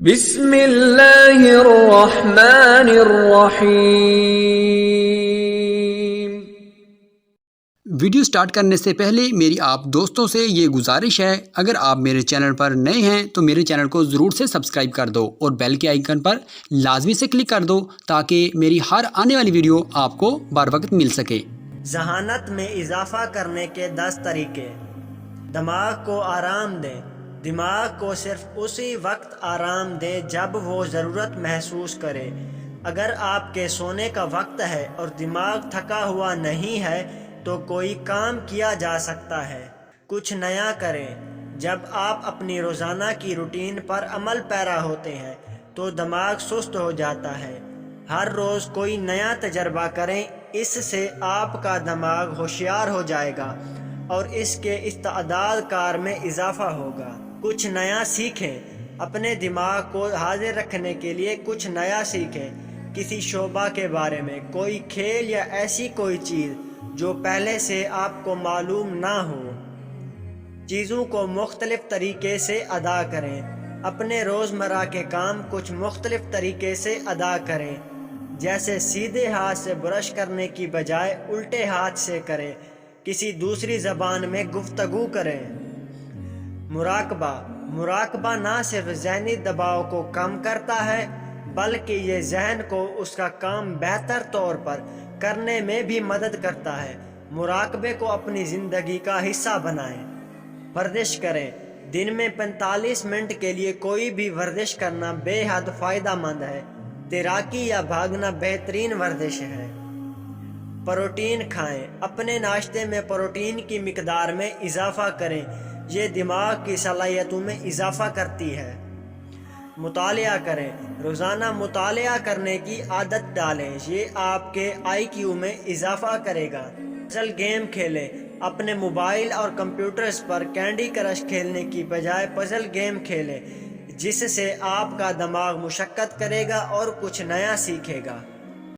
بسم اللہ الرحمن الرحیم۔ ویڈیو سٹارٹ کرنے سے پہلے میری آپ دوستوں سے یہ گزارش ہے، اگر آپ میرے چینل پر نئے ہیں تو میرے چینل کو ضرور سے سبسکرائب کر دو اور بیل کے آئیکن پر لازمی سے کلک کر دو تاکہ میری ہر آنے والی ویڈیو آپ کو بر وقت مل سکے۔ ذہانت میں اضافہ کرنے کے 10 طریقے۔ دماغ کو آرام دیں۔ دماغ کو صرف اسی وقت آرام دیں جب وہ ضرورت محسوس کرے۔ اگر آپ کے سونے کا وقت ہے اور دماغ تھکا ہوا نہیں ہے تو کوئی کام کیا جا سکتا ہے۔ کچھ نیا کریں۔ جب آپ اپنی روزانہ کی روٹین پر عمل پیرا ہوتے ہیں تو دماغ سست ہو جاتا ہے۔ ہر روز کوئی نیا تجربہ کریں، اس سے آپ کا دماغ ہوشیار ہو جائے گا اور اس کے استعداد کار میں اضافہ ہوگا۔ کچھ نیا سیکھیں۔ اپنے دماغ کو حاضر رکھنے کے لیے کچھ نیا سیکھیں۔ کسی شعبہ کے بارے میں، کوئی کھیل یا ایسی کوئی چیز جو پہلے سے آپ کو معلوم نہ ہو۔ چیزوں کو مختلف طریقے سے ادا کریں۔ اپنے روزمرہ کے کام کچھ مختلف طریقے سے ادا کریں، جیسے سیدھے ہاتھ سے برش کرنے کی بجائے الٹے ہاتھ سے کریں۔ کسی دوسری زبان میں گفتگو کریں۔ مراقبہ نہ صرف ذہنی دباؤ کو کم کرتا ہے بلکہ یہ ذہن کو اس کا کام بہتر طور پر کرنے میں بھی مدد کرتا ہے۔ مراقبے کو اپنی زندگی کا حصہ بنائیں۔ ورزش کریں۔ دن میں 45 منٹ کے لیے کوئی بھی ورزش کرنا بے حد فائدہ مند ہے۔ تیراکی یا بھاگنا بہترین ورزش ہے۔ پروٹین کھائیں۔ اپنے ناشتے میں پروٹین کی مقدار میں اضافہ کریں، یہ دماغ کی صلاحیتوں میں اضافہ کرتی ہے۔ مطالعہ کریں۔ روزانہ مطالعہ کرنے کی عادت ڈالیں، یہ آپ کے IQ میں اضافہ کرے گا۔ پزل گیم کھیلیں۔ اپنے موبائل اور کمپیوٹرز پر کینڈی کرش کھیلنے کی بجائے پزل گیم کھیلیں، جس سے آپ کا دماغ مشقت کرے گا اور کچھ نیا سیکھے گا۔